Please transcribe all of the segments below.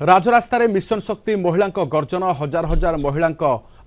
राजरास्तार mission शक्ति महिला गर्जन हजार हजार महिला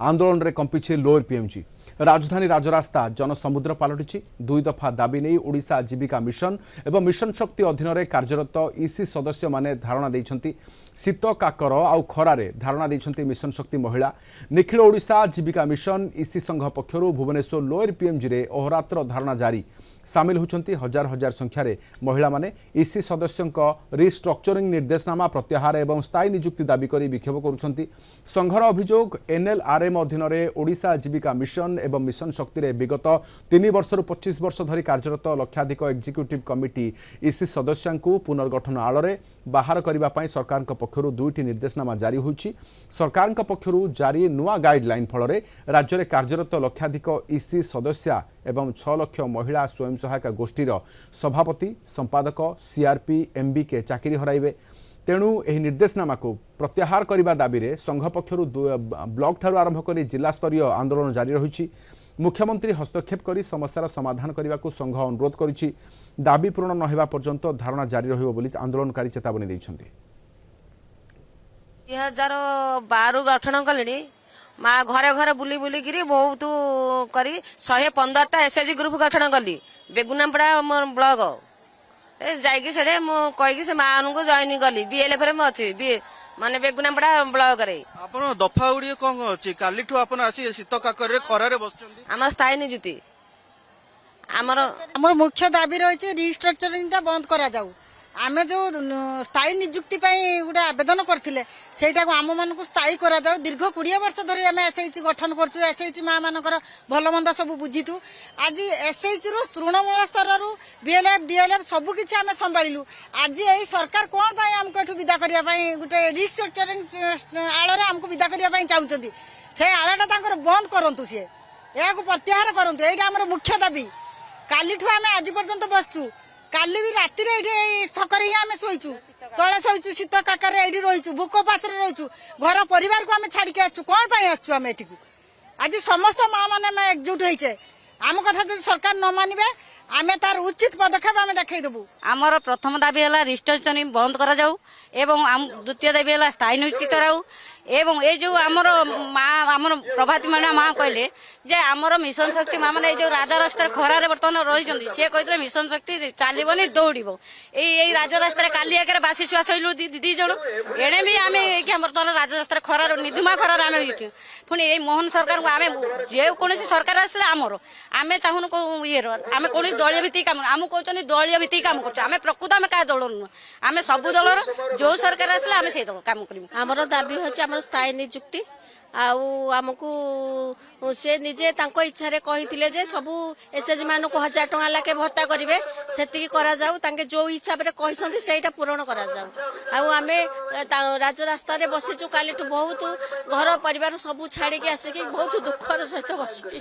आंदोलन में कंपिछि लोअर पीएमजी। राजधानी राजरास्ता जनसमुद्र पलटि दुई दफा दाबी नहीं ओडिशा जीविका मिशन एवं मिशन शक्ति अधीन में कार्यरत ईसी सदस्य माने धारणा देइछंती। शीत काकर आउ खरारे धारणा देइछंती मिशन शक्ति महिला। निखिल ओडिशा जीविका मिशन ईसी संघ पक्षरु भुवनेश्वर लोअर पीएमजी रे अहोरात्र धारणा जारी। सामिल होती हजार हजार संख्यार महिला माने ईसी सदस्यों रिस्ट्रक्चरिंग निर्देशनामा प्रत्याहार एवं स्थायी नियुक्ति दाबी कर विक्षोभ करुछंती। संघर अभियोग एनएलआरएम अधीन में ओडिशा जीविका मिशन एवं मिशन शक्ति रे विगत 3 वर्षर 25 वर्ष धरी कार्यरत लक्षाधिक एक्जिक्यूटिव कमिटी ईसी सदस्यों पुनर्गठन आଳରେ बाहर करने सरकार पक्षर 2टी निर्देशनामा जारी होइछि। सरकार पक्षर जारी नुआ गाइडलाइन फल राज्य में कार्यरत लक्षाधिक ईसी सदस्य एवं 6 लाख महिला स्वयं सहायता गोष्ठीर सभापति संपादक सीआरपी एमबीके चाकरी हराइबे। तेणु यह निर्देशनामा को प्रत्याहार करने दाबी में संघ पक्षर ब्लॉक ठारू आरंभ कर जिला स्तरीय आंदोलन जारी रही। मुख्यमंत्री हस्तक्षेप कर समस्यार समाधान करने को संघ अनुरोध करिछि। दाबी पूरण न हेबा पर्यंत धारणा जारी रहिबो बोली आंदोलनकारी चेतावनी दैछन्ति। 2012 गठन कले माँ घरे घरे बुली बुलिकी बहुत करी 115टा एसएचजी ग्रुप गठन कली बेगुनापड़ा मोर ब्लॉक जाइए से कहीकि से माँ को जॉइन कली बीएलएफ अच्छी माने बेगुनापड़ा ब्लॉक रे आपण दफा गुड़ी कौन अच्छी काली आपण आसी शीत काकर खरारे बसुछंती। आम स्थायी नियुक्ति आमर मुख्य दाबी रही रिस्ट्रक्चरिंग बंद करा जाऊ। आमे जो स्थायी नियुक्ति गोटे आवेदन करथिले सेटा को आम मान स्थायी करा जाऊ। दीर्घ 20 वर्ष धरी आम एसएचजी गठन करछु। एसएचजी माँ मानकर भल मंद सब बुझीतु। आज एसएचजी रु तृणमूल स्तर रु बीएलएफ डीएलएफ सब किछि आम संभाळिलु। आज एई सरकार कोन पई हमको एठु विदा करिया पई गोटे रिस्ट्रक्चरिंग आଳରେ हमको विदा करिया पई चाहुचंती। से आळाटा तांकर बंद करंतु। से याको प्रत्याहार करंतु। एटा हमर मुख्य दाबी। कालीठु आम आज पर्यंत बसछु। काली भी राति छकर ही आम शोचु तले शोचु शीत काकर रहीचु भोक पास रहीचु घर परिवार को आम छाड़ी आसु कौन आसु आम एठी आज समस्त माँ मैंने एकजुट होइछे। आम कथा जो सरकार न मानिबे आमे तार उचित पदक्षेप आमे देखै देबु। आमर प्रथम दाबी है रिस्ट्रक्चरिंग बंद करा जाऊ एवं द्वितीय दाबी है स्थायी नियुक्ति कराऊ एवं ये जो आमर माँ आमर प्रभाती मैना माँ कहले जे आमर मिशन शक्ति माँ मैंने जो राजा रास्तार खरारे बर्तमान रही सी कहते मिशन शक्ति चलनी दौड़ यही राजा रास्तार काली आगे बासी छुआ शैलू दी जन एणे भी आम बर्तमान राजा रास्तार खरार निधुमा खरार आम पुणी यही मोहन सरकार को आम जेकोसी सरकार आसे आमर आम चाहून ये आम कौन दलीय भित्तिक काम आम कहते दलीय भित्तिक काम कर प्रकृत आम क्या दल नुह आम सब दलर जो सरकार आसे आम से काम कर आमर दाबी होची स्थायी नियुक्ति आमको से निजे तांको इच्छा रे कहिथिले जे सबु एसएचजी मानु को 1000 टका लाके भत्ता करिवे सेति करा जाऊ तांके जो हिसाब रे कहिसंती सेटा पूर्ण करा जाऊ। आ आमे राज रास्ता रे बसिचु कालीठु बहुत घर परिवार सबु छाड़ी के आसी के बहुत दुखर सहित बसिबे।